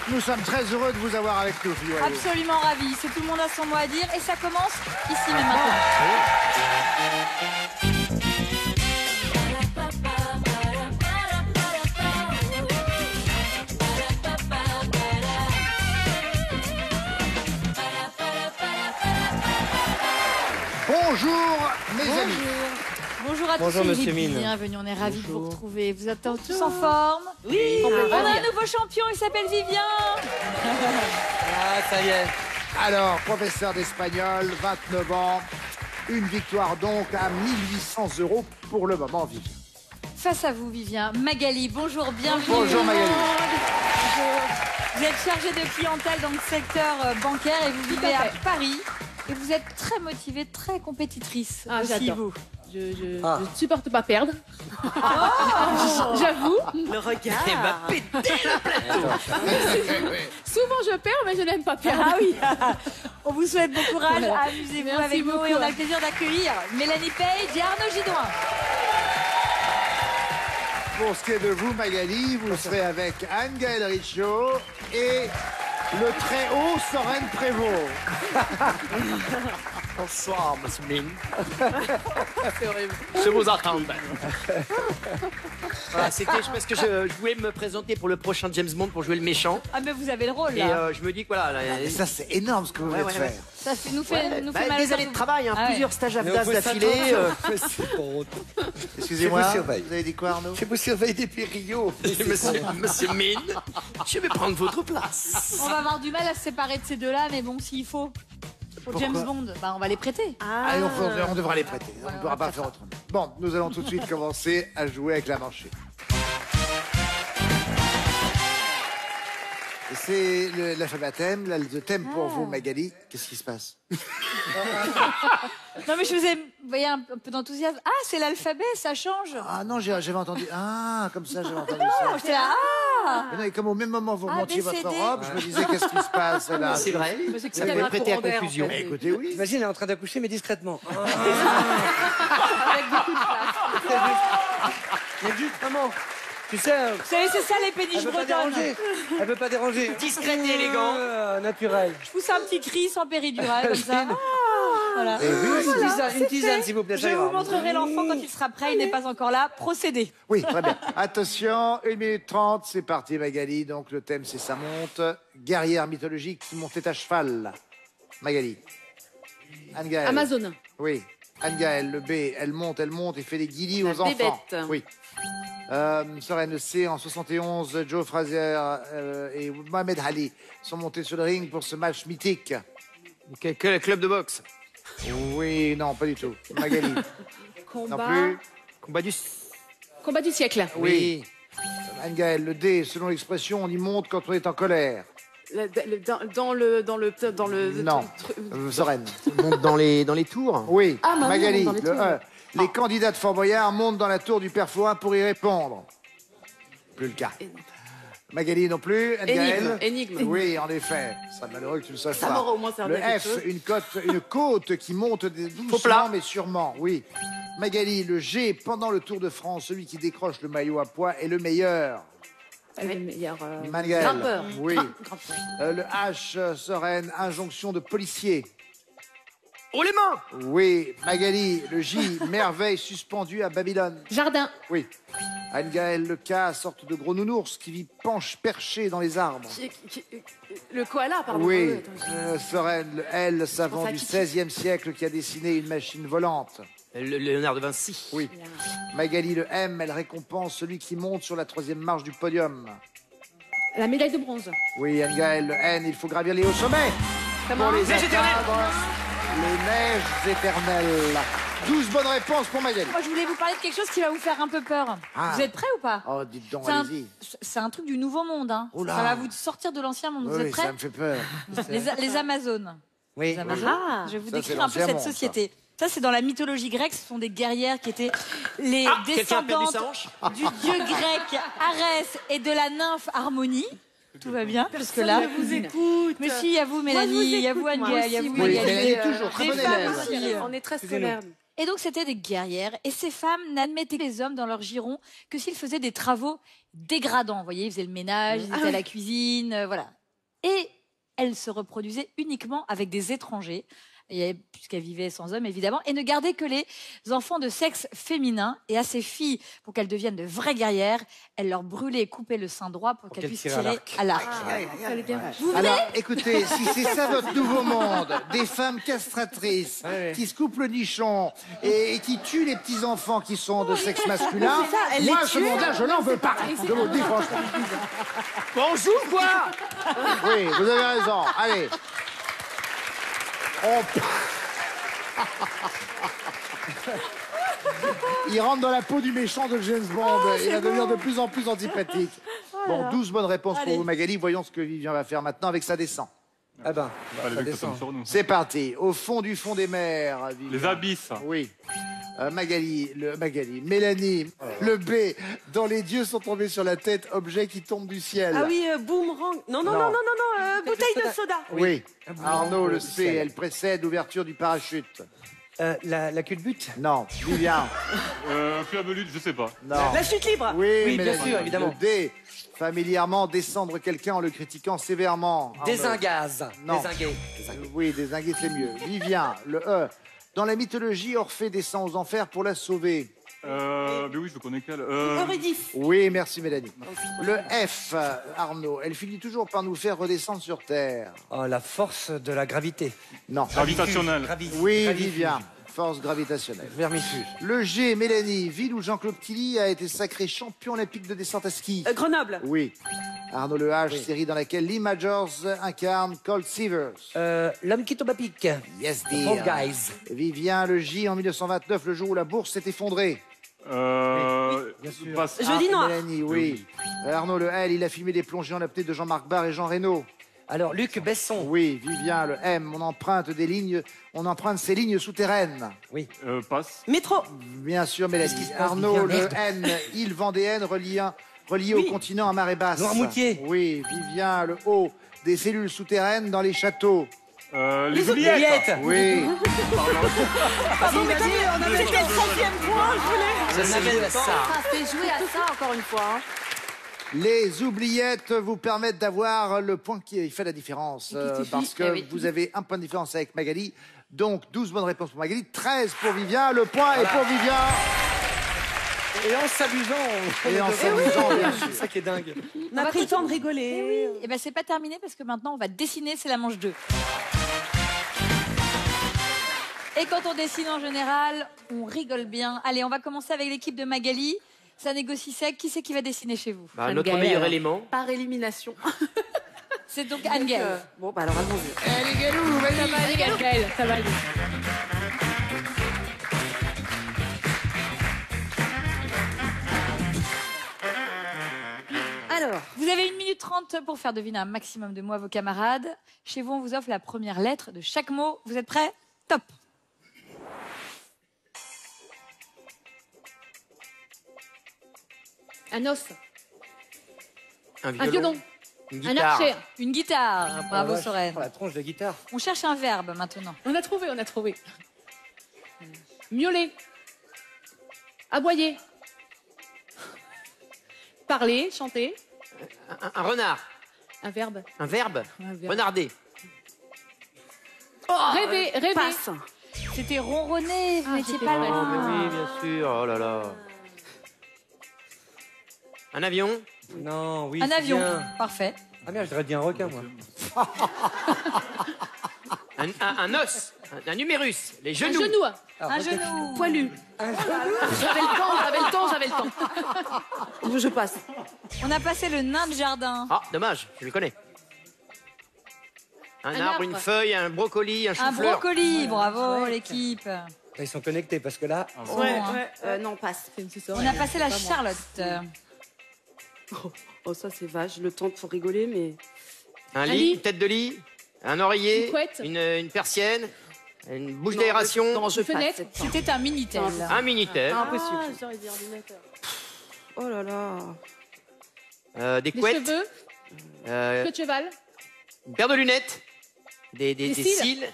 Nous sommes très heureux de vous avoir avec nous, Fille Royaux. Absolument ravi. C'est tout le monde a son mot à dire et ça commence ici mais maintenant. Bonjour, mes amis. Bonjour à tous. Bonjour, monsieur Mine. Bienvenue, on est ravis de vous retrouver. Vous êtes tous en forme? Oui. On a un nouveau champion, il s'appelle Vivien. Ah, ça y est. Alors, professeur d'espagnol, 29 ans. Une victoire donc à 1800 € pour le moment, Vivien. Face à vous, Vivien, Magali. Bonjour, bienvenue. Bonjour, Magali. Bonjour. Vous êtes chargée de clientèle dans le secteur bancaire et vous vivez à Paris. Et vous êtes très motivée, très compétitrice. Ah, aussi, j'adore. vous. Je ne supporte pas perdre. J'avoue. Le regard. Elle va péter le plateau. Souvent je perds, mais je n'aime pas perdre. Ah oui. On vous souhaite bon courage. Voilà. Amusez-vous Merci avec nous beaucoup. et on a le plaisir d'accueillir Mélanie Page et Arnaud Gidouin. Pour ce qui est de vous, Magali, vous serez avec Anne-Gaëlle Richaud et le très haut Soren Prévost. Bonsoir, monsieur Mine. C'est horrible. Je vous attends. Voilà, c'était parce que je voulais me présenter pour le prochain James Bond pour jouer le méchant. Ah mais vous avez le rôle Et là. je me dis que voilà. Et ça, c'est énorme ce que vous venez de faire. Ça nous fait mal. Des années de travail, hein, Ah ouais. plusieurs stages à Vdas d'affilée. Excusez-moi, Je vous surveille. vous avez dit quoi, Arnaud? Je vous surveille depuis Rio. Monsieur Mine, je vais prendre votre place. On va avoir du mal à se séparer de ces deux-là, mais bon, s'il faut. Pour Pourquoi James Bond, bah, on va les prêter. Allez, on devra les prêter. On ne Ouais, pourra on pas va faire autrement. Bon, nous allons tout de suite commencer à jouer avec la manchette. C'est l'alphabet thème, là, le thème pour vous, Magali. Qu'est-ce qui se passe? Non mais je vous ai, vous voyez un peu d'enthousiasme. Ah, c'est l'alphabet, ça change. Ah non, j'avais entendu. Ah, comme ça, j'avais entendu ça. J'étais là, ah. Mais non, et comme au même moment vous remontiez votre ABCD. robe, je me disais qu'est-ce qui se passe là. C'est vrai. Mais c'est que Ça c'était avait un prêté à courant d'air, confusion. en fait. Mais écoutez, oui. T'imagines, elle est en train d'accoucher, mais discrètement. Avec beaucoup de place. Mais juste, maman, tu sais, Vous savez, c'est ça les péniches elle veut pas bretonnes. déranger. Elle veut pas déranger. Discrète et élégant. Naturel. Je pousse un petit cri sans péridurale comme ça. Voilà. Et oui, Une tisane, s'il vous plaît. Je ça ira. vous montrerai l'enfant quand il sera prêt. Il n'est pas encore là. Procédez. oui, très bien. Attention, 1 minute 30, c'est parti Magali. Donc le thème c'est ça monte. Guerrière mythologique qui montait à cheval. Magali. Anne-Gaëlle. Amazon. Oui. Anne-Gaëlle, le B, elle monte et fait des guillis La aux enfants. bébête. Oui. Soren, le C, en 71, Joe Frazier et Mohamed Ali sont montés sur le ring pour ce match mythique. Quel club de boxe? Oui, non, pas du tout. Magali. Non Combat. plus. Combat du... Combat du siècle. Oui. Anne-Gaëlle, le D, selon l'expression, on y monte quand on est en colère. Dans le. Non. Soren. monte dans les tours. Oui. Ah, Marie, Magali, on monte dans les le tours. E. Les candidats de Fort Boyard montent dans la tour du Père Fouin pour y répondre. Plus le cas. Magali non plus. Anne-Gaëlle. Énigme. Oui, en effet. Ce serait malheureux que tu le saches Ça pas. m'aurait au moins servi Le à quelque F, chose. une côte qui monte doucement plat. mais sûrement. Oui. Magali, le G, pendant le Tour de France, celui qui décroche le maillot à poids est le meilleur. Le meilleur. Magali. Grimpeur. Oui. Grimpeur. Le H, Soren, injonction de policier. Oh les mains! Oui. Magali, le J, merveille suspendue à Babylone. Jardin. Oui. Anne-Gaëlle, le K, sorte de gros nounours qui vit perché dans les arbres. Le koala, pardon. Oui. Attends, Soren, le L, savant pense à du Kiki. XVIe siècle qui a dessiné une machine volante. Léonard de Vinci. Oui. Magali, le M, elle récompense celui qui monte sur la 3e marche du podium. La médaille de bronze. Oui, Anne-Gaëlle, le N, il faut gravir les hauts sommets. Comment Pour les Neige éternelle. atteindre, les neiges éternelles. 12 bonnes réponses pour Magali. Moi, je voulais vous parler de quelque chose qui va vous faire un peu peur. Ah. Vous êtes prêts ou pas? Oh, dites donc, C'est un- allez-y. C'est un truc du nouveau monde. Hein. Oh là. Ça va vous sortir de l'ancien monde. Vous Oui, êtes prêts? ça me fait peur. Les Amazones. Oui. Les Amazones. Ah. Je vais vous Ça, décrire c'est un peu l'ancien cette monde, ça. société. Ça, c'est dans la mythologie grecque. Ce sont des guerrières qui étaient les Quelqu'un a perdu descendantes sa hanche? du dieu grec Arès et de la nymphe Harmonie. Tout va bien jusque-là. ne vous écoute. Mais si, il y a vous, Mélanie, il y a vous, Anne-Gaëlle, il y a vous, Oui, Magali. Mélanie, toujours très Des bonne femmes élève. aussi. On est très Excusez-nous. scolaire. Et donc, c'était des guerrières. Et ces femmes n'admettaient les hommes dans leur giron que s'ils faisaient des travaux dégradants. Vous voyez, ils faisaient le ménage, ils étaient à la cuisine, voilà. Et elles se reproduisaient uniquement avec des étrangers, puisqu'elles vivaient sans hommes, évidemment, et ne gardaient que les enfants de sexe féminin. Et à ces filles, pour qu'elles deviennent de vraies guerrières, elles leur brûlaient et coupaient le sein droit pour qu'elles puissent tirer à l'arc. Alors, écoutez, si c'est ça votre nouveau monde, des femmes castratrices qui se coupent le nichon et qui tuent les petits-enfants qui sont de sexe masculin, moi, ce monde-là, je n'en veux pas. Je vous le dis franchement. On joue quoi? Oui, vous avez raison. Allez. Il rentre dans la peau du méchant de James Bond. Il va devenir de plus en plus antipathique. Bon, 12 bonnes réponses pour vous, Magali. Voyons ce que Vivien va faire maintenant avec sa descente. Ah ben, Fallait ça que ça tombe descend. sur nous. C'est parti. Au fond du fond des mers. Vivien. Les abysses. Oui. Magali, Mélanie, le B. Dans les dieux sont tombés sur la tête, objet qui tombe du ciel. Ah oui, boomerang. Non, bouteille de soda. Oui. Arnaud, le du C. ciel. Elle précède l'ouverture du parachute. La culbute. Non. Vivien. Flabelude, je sais pas. Non. La chute libre. Oui, Oui, bien Mélanie. sûr, évidemment. Le D. Familièrement, descendre quelqu'un en le critiquant sévèrement. Arnaud. Désingaz. Non. Désingué. Oui, désinguer, c'est mieux. Vivien, le E. Dans la mythologie, Orphée descend aux enfers pour la sauver. Mais oui, je connais quelle. Eurydice. Oui, merci Mélanie. Le F, Arnaud. Elle finit toujours par nous faire redescendre sur Terre. Oh, la force de la gravité. Non. Gravitationnelle. Oui, Gravifuge. Vivien. Force gravitationnelle. Vermifuge. Le G, Mélanie. Ville où Jean-Claude Killy a été sacré champion olympique de descente à ski. Grenoble. Oui. Arnaud, le H, série dans laquelle Lee Majors incarne Colt Seavers. L'homme qui tombe à pic. Yes, Fall dear. Guys. Vivien, le J, en 1929, le jour où la bourse s'est effondrée. bien sûr. Passe. Jeudi noir. Mélanie, oui. Arnaud, le L, il a filmé des plongées en apnée de Jean-Marc Barr et Jean Reno. Alors, Luc Besson. Oui, Vivien, le M, on emprunte ces lignes souterraines. Oui. Passe. Métro. Bien sûr, Mélanie. Qu'est-ce qui se passe, Arnaud, Vivien, le merde. N, île Vendéenne reliée au continent à marée basse. Noirmoutier. Oui, Vivien, le O, des cellules souterraines dans les châteaux. Les oubliettes. Oui. Pardon, mais on avait c'était le 30e point, je voulais. Ça s'appelle ça. Ah, fais jouer à ça encore une fois. Hein. Les oubliettes vous permettent d'avoir le point qui fait la différence. Parce que Eh oui. vous avez un point de différence avec Magali. Donc 12 bonnes réponses pour Magali, 13 pour Vivien. Le point est pour Vivien. Et en s'amusant. Et en s'amusant, bien sûr. C'est ça qui est dingue. On a pris le temps de rigoler. Et ben c'est pas terminé parce que maintenant on va dessiner, c'est la manche 2. Et quand on dessine en général, on rigole bien. Allez, on va commencer avec l'équipe de Magali. Ça négocie sec. Qui c'est qui va dessiner chez vous? Bah, notre meilleur élément. Par élimination. C'est donc Anne-Gaëlle. Bon, bah alors allons-y. Allez, Galou, vas-y. Ça va aller, Gaëlle, ça va aller. Alors, Vous avez 1 minute 30 pour faire deviner un maximum de mots à vos camarades. Chez vous, on vous offre la première lettre de chaque mot. Vous êtes prêts? Top. Un os, Un un violon, Une un guitare. archer. Une guitare. Bravo, Oh, Soren. la tronche de guitare. On cherche un verbe maintenant. On a trouvé, on a trouvé. Miauler. Aboyer. Parler, chanter. Un renard. Un verbe. Un verbe. Un verbe. Renarder. Rêver, rêver. passe. C'était ronronner, vous Ah, n'étiez j'étais pas pas loin. Oui, bien sûr. Oh là là. Un avion. Non, oui. Un c'est avion. bien. Parfait. Ah merde, j'aurais dit un requin, moi. Un os. Un numérus. Les Un genoux. genou. Un genou. Poilu. J'avais le temps, j'avais le temps. Je passe. On a passé le nain de jardin. Ah, dommage, je le connais. Un Un arbre, arbre. une feuille, un brocoli, un Un chou-fleur. brocoli. Bravo, l'équipe. Ils sont connectés parce que là. Bon, hein. Non, passe. On a passé la Charlotte. Oh, ça c'est vache. Le temps pour rigoler, mais. Un Un lit, lit. une tête de lit, un oreiller, Une couette. une persienne, une bouche d'aération, Non, je Une fenêtre. passe. C'était un Minitel. un Minitel, Impossible. J'aurais dit ordinateur. Oh là là. des Des couettes, cheveux. euh, Queue de cheval. une paire de lunettes, des Des cils,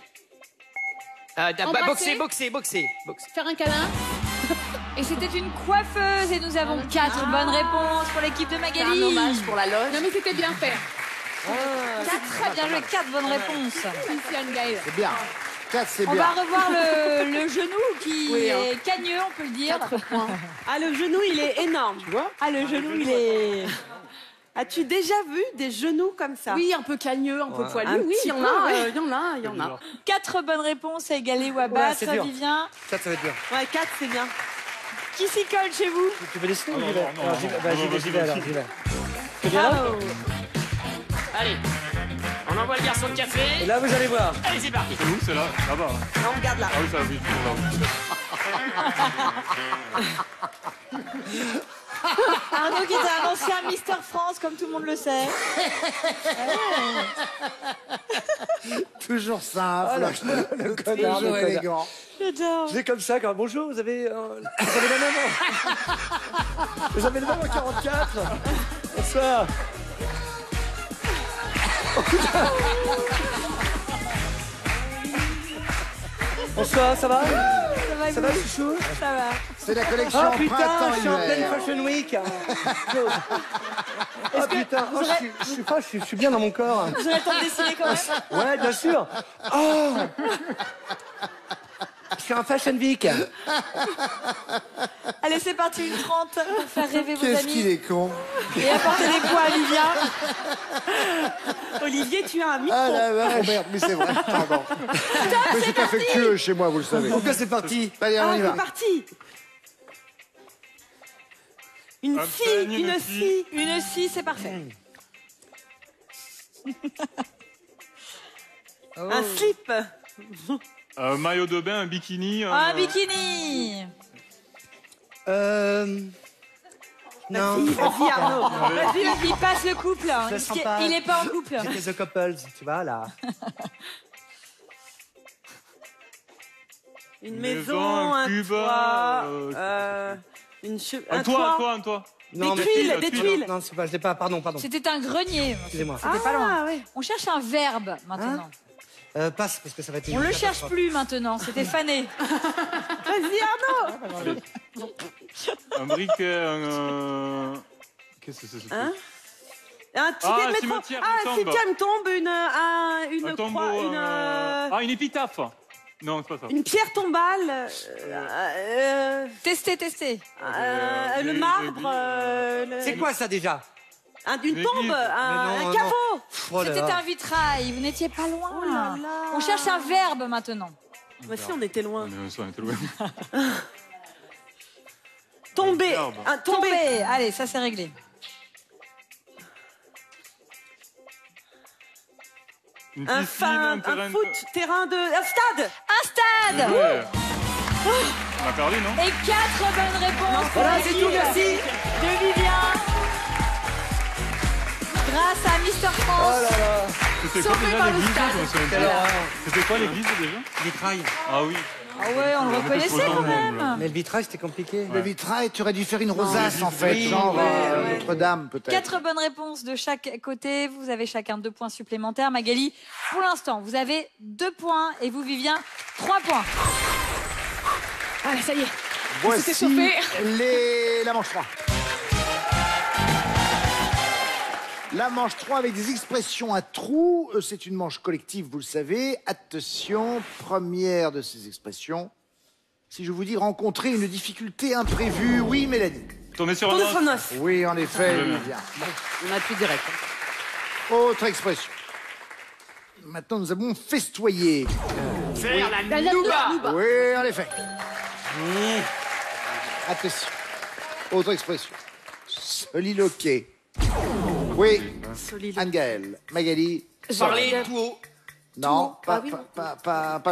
Embrasser. Boxer. Faire un câlin. Et c'était une coiffeuse et nous avons 4 bonnes réponses pour l'équipe de C'est un Magali. hommage pour la loge. Non, mais c'était bien fait. Très bien joué, 4 bonnes réponses. Christiane Gaël. C'est bien. 4, c'est On bien. va revoir le genou qui Oui, hein. est cagneux, on peut le dire. 4 points. Ah, le genou, il est énorme. Tu vois? Ah, le genou, il est... As-tu déjà vu des genoux comme ça? Oui, un peu cagneux, un peu Un poilu. Oui, petit il y en peu, a, ouais. il y en a. 4 bonnes réponses à égaler ou à Oula, battre. c'est dur. Vivien, Ça va être dur. Ouais, 4, c'est bien. qui s'y colle chez vous? Tu veux décider ou non, j'y vais? non, Alors, non, j'y vais, non, bah, non, j'y vais, vas-y, j'y vais, alors, vas-y. j'y vais. Tu viens là? Allez, on envoie le garçon de Et café. là, vous allez voir. Allez, c'est parti. C'est où? C'est là? Là-bas. hein. Non, regarde là. Ah oui, ça, oui, Arnaud qui est un ancien Mister France, comme tout le monde le sait. Toujours simple. Le connard, Toujours le connard. élégant. J'adore. Je vais comme ça, quand bonjour, vous avez la même Vous avez le même en 44. Bonsoir. Bonsoir, ça va? Ça va, chouchou? Ça va. C'est la collection Ah putain, je suis en pleine printemps-hiver. Fashion Week. Ah putain, oh, je suis bien dans mon corps. Vous aurez le temps de dessiner quand même. Ouais, bien sûr. Oh, je suis en Fashion Week. Allez, c'est parti, une 30 pour faire rêver vos Qu'est-ce qu'il amis. est con. Et apporter des poids à Vivien. Olivier, tu as un micro. Ah la vache. Oh merde, mais c'est vrai. Pardon. Mais c'est affectueux chez moi, vous le savez. Donc là, c'est parti. Allez, on Ah, y va. c'est parti. Une Un scie, peigne, une une scie. Une scie, c'est parfait. Un slip. Maillot de bain, un bikini. Un bikini. Non. Vas-y, Arnaud. Vas-y, vas-y. Il passe le couple. Hein. Je le sens pas. Il n'est pas en couple. C'était The Couples, tu vois, là. Une Une maison, maison, un un cube, toit, euh, un toit. Un toit. Non, Des mais- tuiles, tuiles, des tuiles. tuiles. Non, c'est pas, je l'ai pas, pardon. C'était un grenier. Excusez-moi. C'était pas loin. Ah, ouais. On cherche un verbe maintenant. Passe, parce que ça va être On le cherche plus maintenant. C'était fané. Vas-y, Arnaud. Allez. Un briquet, qu'est-ce que c'est ce truc? Hein Un ticket Ah, de métro. cimetière, Ah, une un tombe. cimetière, une tombe, une Un tombeau. croix, Une épitaphe. Non, c'est pas ça. une pierre tombale, Testez. le marbre, C'est quoi ça déjà? une L'église. tombe, Mais non, un non. caveau. Oh là C'était là. un vitrail. Vous n'étiez pas loin. Oh là là. On cherche un verbe maintenant. Voici, on était loin. On était loin. Tomber, verbe. un tomber. Tomber. Allez, ça c'est réglé. Une Un piscine, un terrain un de- foot, terrain de, un stade. Un stade. Ouais. On a perdu, non? Et 4 bonnes réponses pour Voilà, c'est l'équipe tout, merci. de Vivien. Grâce à Mister Oh France. là là. C'était quoi Sauvé déjà par le l'église? stade. Je me souviens Quelle plus. horreur. C'était quoi l'église déjà? Vitrail. Ah oui. Ah ouais, on le reconnaissait quand même. Mais le vitrail, c'était compliqué. Le vitrail, tu aurais dû faire une rosace en fait, Oui, genre ouais. Notre-Dame peut-être. 4 bonnes réponses de chaque côté. Vous avez chacun 2 points supplémentaires. Magali, pour l'instant, vous avez 2 points et vous, Vivien, 3 points. Allez, ça y est. Voici chauffé. la manche 3. La manche 3 avec des expressions à trous. C'est une manche collective, vous le savez. Attention, première de ces expressions. Si je vous dis rencontrer une difficulté imprévue, oui, Mélanie. Tourner sur Tourner un sur os. noce. Oui, en effet, Vivien. On a plus direct. Autre expression. Maintenant, nous avons festoyer. Faire la nouba. Oui, en effet. Attention. Autre expression. Soliloquer. Oui, Anne-Gaëlle. Magali. Parler tout haut. Non, pas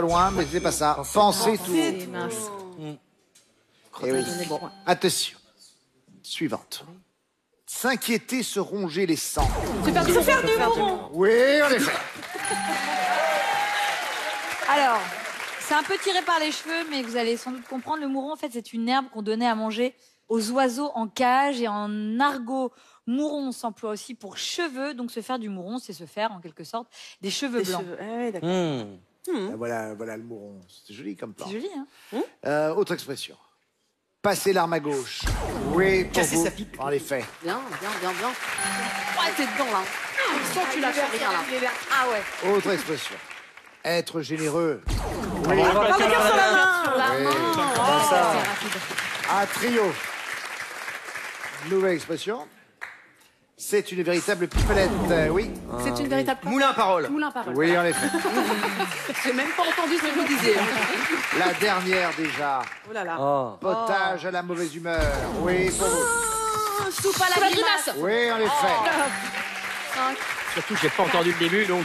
loin, mais c'est pas ça. Penser tout haut. C'est mince. Eh oui. Attention. Suivante. S'inquiéter, se ronger les sangs. Se faire du mouron. Oui, en effet. Alors, c'est un peu tiré par les cheveux, mais vous allez sans doute comprendre. Le mouron, en fait, c'est une herbe qu'on donnait à manger aux oiseaux en cage et en argot. Mouron s'emploie aussi pour cheveux, donc se faire du mouron, c'est se faire en quelque sorte des cheveux blancs. Ah ouais, d'accord. Voilà le mouron. C'est joli comme plan. C'est joli, hein. Autre expression. Passer l'arme à gauche. Oui, pour Casser vous, sa pipe. en effet. Bien. Ouais, t'es dedans, là. Je sens que tu lâches rien, là. Ah ouais. Autre expression. Être généreux. Par les cœurs sur la main. Comme ça. Un trio. Nouvelle expression. C'est une véritable pipelette. Oui. C'est une véritable... Moulin à parole. Moulin à parole. Oui, en effet. J'ai même pas entendu ce que vous disiez. La dernière déjà. Oh là là. Potage à la mauvaise humeur. Oui, pour vous. Soupe à la grimace. Oui, en effet. Surtout, j'ai pas entendu le début, donc...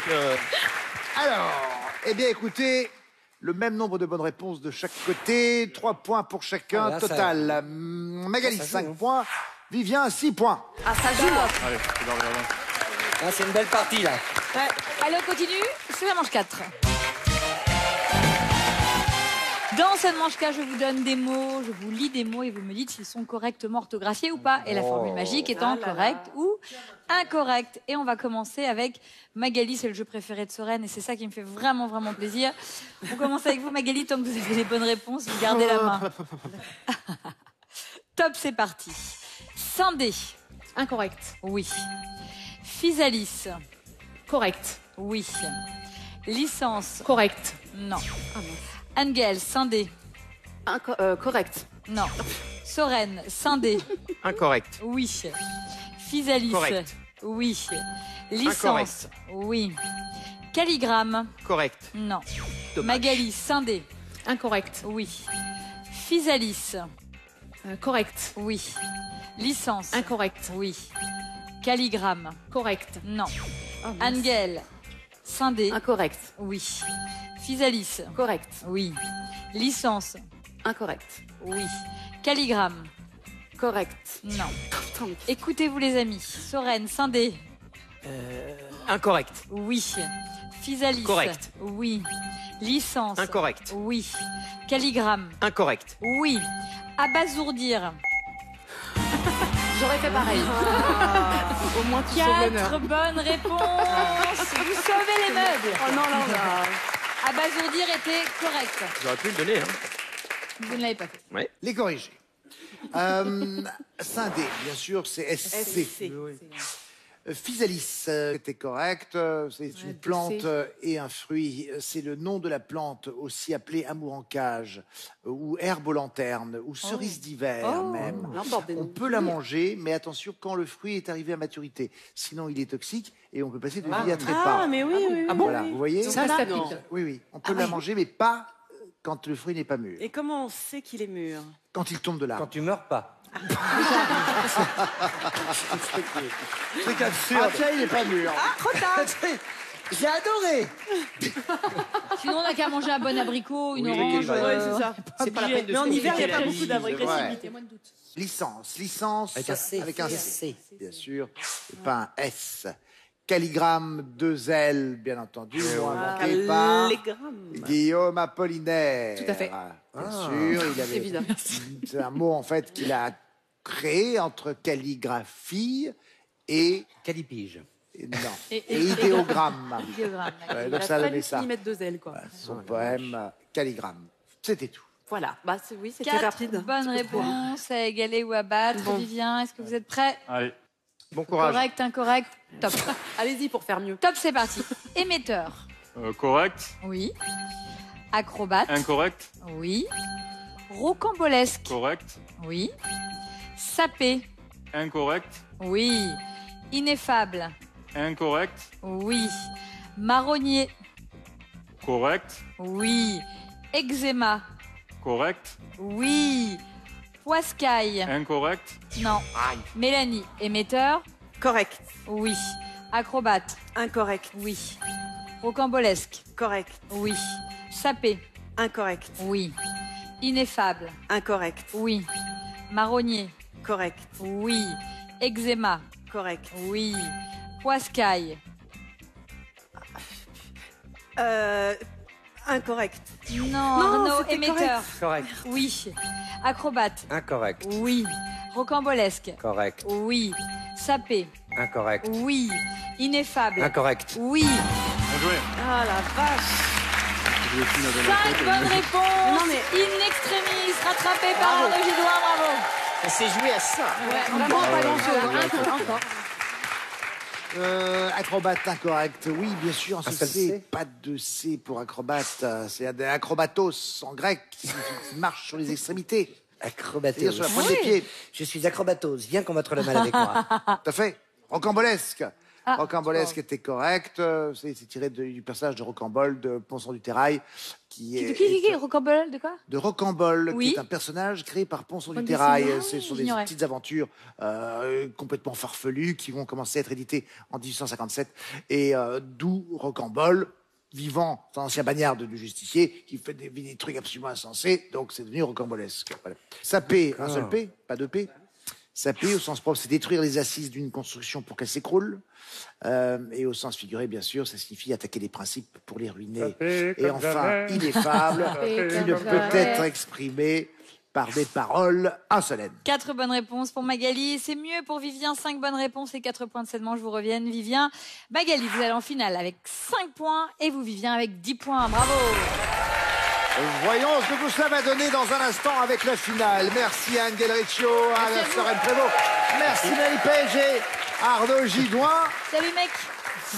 Alors, eh bien, écoutez, le même nombre de bonnes réponses de chaque côté. 3 points pour chacun. Là, ça- Total. Magali, 5 points. Vivien, 6 points. Ah, ça joue. Allez, c'est dans le jardin. Ah, c'est une belle partie, là. Allez, on continue. C'est la manche 4. Dans cette manche 4, je vous donne des mots, je vous lis des mots et vous me dites s'ils sont correctement orthographiés ou pas. Et la formule magique étant correcte ou incorrecte. Et on va commencer avec Magali, c'est le jeu préféré de Soren et c'est ça qui me fait vraiment, vraiment plaisir. On commence avec vous, Magali, tant que vous avez les bonnes réponses, vous gardez la main. Top, c'est parti. Scindé. Incorrect. Oui. Physalis. Correct. Oui. Licence. Correct. Non. Angel, scindé. Correct. Non. Soren, scindé. Incorrect. Oui. Physalis. Correct. Oui. Licence. Incorrect. Oui. Calligramme. Correct. Non. Dommage. Magali, scindé. Incorrect. Oui. Physalis. Correct. Oui. Licence. Incorrect. Oui. Calligramme. Correct. Non. Angel, scindé. Incorrect. Oui. Physalis. Correct. Oui. Licence. Incorrect. Oui. Calligramme. Correct. Non. Putain, mais- Écoutez-vous les amis. Soren, scindé. Incorrect. Oui. Physalis. Correct. Oui. Licence. Incorrect. Oui. Calligramme. Incorrect. Oui. Abasourdir. J'aurais fait pareil. Au moins, tu sauves l'honneur. 4 bonnes réponses. Vous sauvez les meubles. Oh non, là, on a... Abasourdir était correct. J'aurais pu le donner, hein. Vous ne l'avez pas fait. Les corriger. Scindé, bien sûr, c'est SC. Physalis, c'était correct. C'est une plante et un fruit. C'est le nom de la plante, aussi appelée amour en cage, ou herbe aux lanternes, ou cerise d'hiver même. L'emporte des On noms. peut la manger, mais attention quand le fruit est arrivé à maturité. Sinon, il est toxique et on peut passer de vie à trépas. Ah, mais oui. Voilà, vous voyez Ça, ça pique. Oui, on peut la manger, mais pas quand le fruit n'est pas mûr. Et comment on sait qu'il est mûr? Quand il tombe de Quand l'arbre. tu meurs pas. C'est absurde. Ah tiens, il n'est pas mûr. Trop tard. J'ai adoré. Sinon, on n'a qu'à manger un bon abricot, une Oui, orange. Ouais, c'est ça. C'est pas la peine de Mais en se hiver, il n'y a compliquer pas la beaucoup vie. d'agressivité. Licence. Avec un C. C. Bien sûr. Et pas un S. Calligramme, 2 L, bien entendu. Inventé par Guillaume Apollinaire. Tout à fait. Bien sûr, il avait. Évidemment. C'est un mot en fait qu'il a créé entre calligraphie et Calipige. non et idéogramme. Idéogramme, d'accord. Ouais, Il donc a ça a donné fallu ça. qu'il y mette 2 ailes, quoi. Son poème Calligramme. C'était tout. Voilà. Bah, oui, c'était 4 rapide. bonnes réponses à égaler ou à battre. Vivien, est-ce que vous êtes prêts? Allez. Bon courage. Correct, incorrect. Top. Allez-y pour faire mieux. Top, c'est parti. Émetteur. Correct. Oui. Acrobate. Incorrect. Oui. Rocambolesque. Correct. Oui. Sapé. Incorrect. Oui. Ineffable. Incorrect. Oui. Marronnier. Correct. Oui. Eczéma. Correct. Oui. Poiscaille. Incorrect. Non. Mélanie. Émetteur. Correct. Oui. Acrobate. Incorrect. Oui. Rocambolesque. Correct. Oui. Sapé. Incorrect. Oui. Ineffable. Incorrect. Oui. Marronnier. Correct. Oui. Eczéma. Correct. Oui. Poiscaille. Incorrect. Non, Non, Arnaud. c'était Émetteur. Correct. Oui. Acrobate. Incorrect. Oui. Rocambolesque. Correct. Oui. Sapé. Incorrect. Oui. Ineffable. Incorrect. Oui. Bien joué. Ah la vache. 5 bonnes réponses. Non, mais- In extremis, rattrapé par Arnaud Gidouin, bravo. On s'est joué à ça. Vraiment pas grand-chose. Encore. Acrobate incorrect. Oui, bien sûr, seul c'est C. pas de C pour acrobate. C'est acrobatos en grec qui marche sur les extrémités. Acrobatos. C'est-à-dire sur la pointe des pieds. Je suis acrobatos. Viens combattre le mal avec moi. Tout à fait. Rocambolesque. Ah, Rocambolesque était correct. C'est tiré du personnage de Rocambole de Ponson du Terrail. Qui Rocambole, de quoi? de Rocambole, Oui. qui est un personnage créé par Ponson du Bande Terrail. dessinée. Ah Ce oui, sont des j'ignorais. petites aventures complètement farfelues qui vont commencer à être éditées en 1857. Et d'où Rocambole, vivant, c'est un ancien bagnard du justicier, qui fait des trucs absolument insensés. Donc c'est devenu rocambolesque. Voilà. Saper, un seul P, pas deux P. Saper, au sens propre, c'est détruire les assises d'une construction pour qu'elle s'écroule. Et au sens figuré, bien sûr, ça signifie attaquer les principes pour les ruiner. Et enfin, ineffable, qui ne peut être exprimé par des paroles insolentes. 4 bonnes réponses pour Magali. C'est mieux pour Vivien. 5 bonnes réponses et 4 points de cette manche vous reviennent. Vivien, Magali, vous allez en finale avec 5 points et vous, Vivien, avec 10 points. Bravo. Voyons ce que tout cela va donner dans un instant avec la finale. Merci à Anne Riccio, à Soren Prévost. Merci Nelly Page et Arnaud Gidouin. Salut, mec.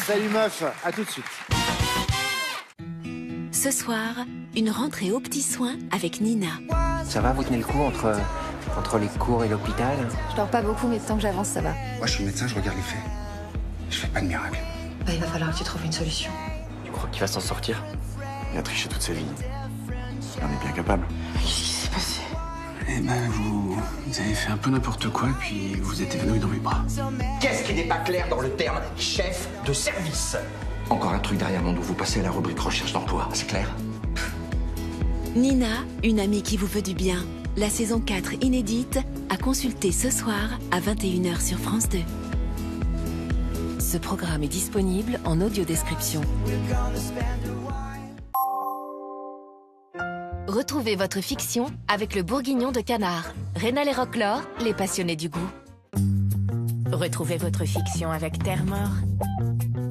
Salut meuf, à tout de suite. Ce soir, une rentrée aux petits soins avec Nina. Ça va, vous tenez le coup entre les cours et l'hôpital? Je dors pas beaucoup, mais tant que j'avance, ça va. Moi, je suis médecin, je regarde les faits. Je fais pas de miracle. Bah, il va falloir que tu trouves une solution. Tu crois qu'il va s'en sortir? Il a triché toute sa vie. Il en est bien capable. Qu'est-ce qui s'est passé? Eh ben, vous avez fait un peu n'importe quoi, puis vous êtes évanoui dans mes bras. Qu'est-ce qui n'est pas clair dans le terme chef de service? Encore un truc derrière mon dos, vous passez à la rubrique recherche d'emploi, c'est clair? Nina, une amie qui vous veut du bien. La saison 4 inédite à consulter ce soir à 21h sur France 2. Ce programme est disponible en audio-description. Retrouvez votre fiction avec le Bourguignon de Canard. Rénal et Roquelaure, les passionnés du goût. Retrouvez votre fiction avec Terre Mort.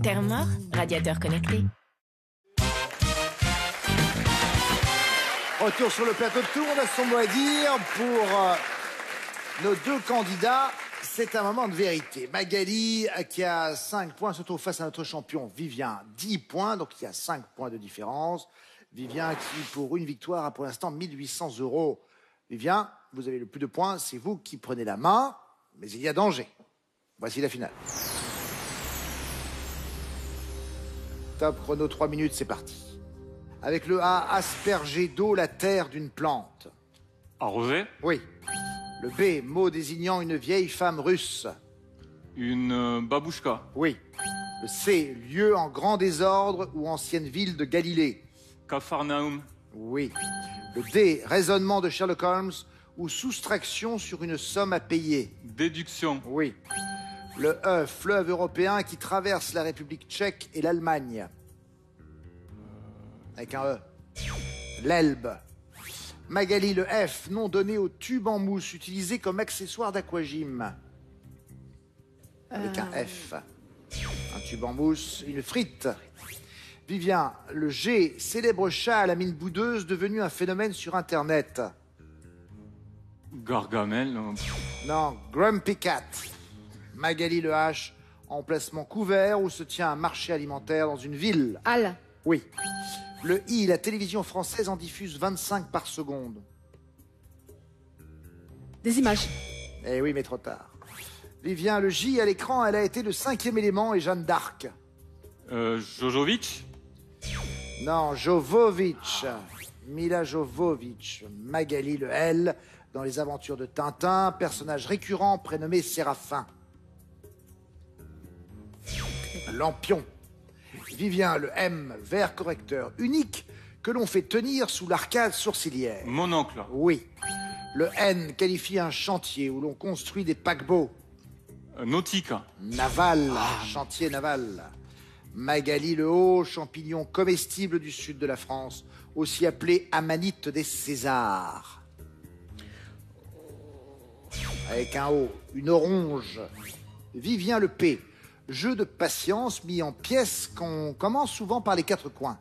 Terre Mort, radiateur connecté. Retour sur le plateau de tout le monde a son mot à dire pour nos deux candidats. C'est un moment de vérité. Magali, qui a 5 points, se trouve face à notre champion Vivien, 10 points. Donc il y a 5 points de différence. Vivien qui, pour une victoire, a pour l'instant 1800 €. Vivien, vous avez le plus de points, c'est vous qui prenez la main, mais il y a danger. Voici la finale. Top chrono, 3 minutes, c'est parti. Avec le A, asperger d'eau la terre d'une plante. Arrosé. Oui. Le B, mot désignant une vieille femme russe. Une babouchka. Oui. Le C, lieu en grand désordre ou ancienne ville de Galilée. Capharnaüm. Oui. Le D, raisonnement de Sherlock Holmes ou soustraction sur une somme à payer. Déduction. Oui. Le E, fleuve européen qui traverse la République tchèque et l'Allemagne. Avec un E. L'Elbe. Magali, le F, nom donné au tube en mousse utilisé comme accessoire d'aquagym. Avec un F. Un tube en mousse, une frite. Vivien, le G, célèbre chat à la mine boudeuse devenu un phénomène sur Internet. Gargamel. Non, Grumpy Cat. Magali, le H, emplacement couvert où se tient un marché alimentaire dans une ville. Al. Oui. Le I, la télévision française en diffuse 25 par seconde. Des images. Eh oui, mais trop tard. Vivien, le J, à l'écran, elle a été le 5e élément et Jeanne d'Arc. Jojovic. Non, Jovovich. Mila Jovovich. Magali, le L, dans les aventures de Tintin, personnage récurrent prénommé Séraphin. Lampion. Vivien, le M, verre correcteur unique que l'on fait tenir sous l'arcade sourcilière. Mon oncle. Oui. Le N qualifie un chantier où l'on construit des paquebots. Nautique. Naval, chantier naval. Magali, le O, champignon comestible du sud de la France, aussi appelé amanite des Césars. Avec un O, une orange. Vivien, le P, jeu de patience mis en pièces qu'on commence souvent par les 4 coins.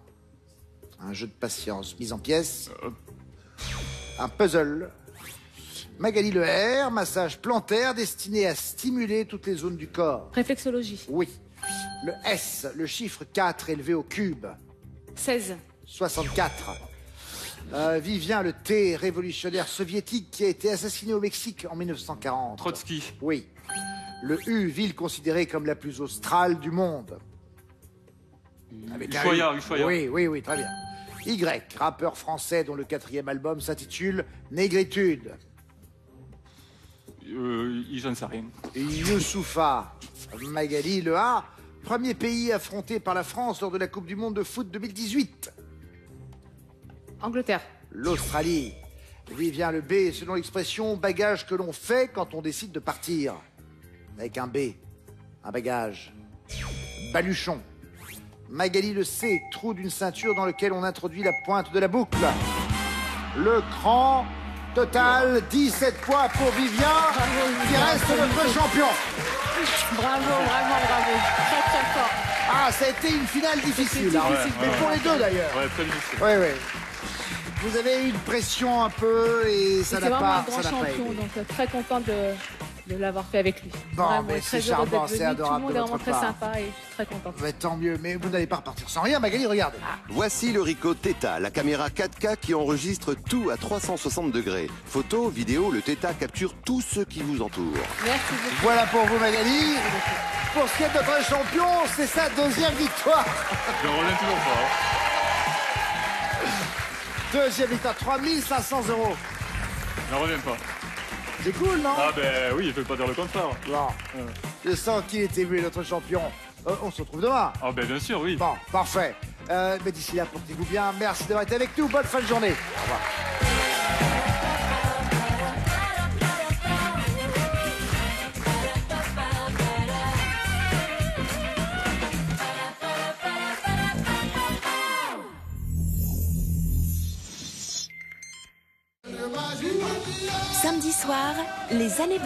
Un jeu de patience mis en pièces. Un puzzle. Magali Le R, massage plantaire destiné à stimuler toutes les zones du corps. Réflexologie. Oui. Le S, le chiffre 4 élevé au cube. 16. 64. Vivien Le T, révolutionnaire soviétique qui a été assassiné au Mexique en 1940. Trotsky. Oui. Le U, ville considérée comme la plus australe du monde. Ushuaïa. Oui, très bien. Y, rappeur français dont le 4e album s'intitule Négritude. J'en sais rien. Youssoufa. Magali Le A, premier pays affronté par la France lors de la Coupe du Monde de foot 2018. Angleterre. L'Australie. Vivien Le B, selon l'expression, bagage que l'on fait quand on décide de partir. Avec un B, un bagage. Baluchon. Magali Le C, trou d'une ceinture dans lequel on introduit la pointe de la boucle. Le cran. Total, 17 points pour Vivien, qui reste notre champion. Bravo, vraiment bravo. Très très fort. Ah, ça a été une finale difficile, hein. Mais pour les deux d'ailleurs. Ouais, très difficile. Oui. Vous avez eu une pression un peu et ça n'a pas aidé. C'est vraiment un grand champion, donc très content de l'avoir fait avec lui. Bon, vraiment, mais très c'est heureux charmant, d'être c'est venu. adorable Tout le de monde est votre vraiment très part. sympa et je suis très contente. Ouais, tant mieux, mais vous n'allez pas repartir sans rien, Magali, regardez. Voici le Ricoh Theta, la caméra 4K qui enregistre tout à 360 degrés. Photos, vidéos, le Theta capture tout ce qui vous entoure. Merci beaucoup. Voilà pour vous, Magali. Pour ce qui est de notre champion, c'est sa deuxième victoire. Je reviens toujours pas. Deuxième victoire, 3500 €. Je reviens pas. C'est cool, non? Ah ben oui, il ne peut pas dire le contraire. Bon. Je sens qu'il était vu, notre champion. On se retrouve demain. Ah ben bien sûr, oui. Bon, parfait. Mais d'ici là, portez-vous bien. Merci d'avoir été avec nous. Bonne fin de journée. Au revoir. Samedi soir, les années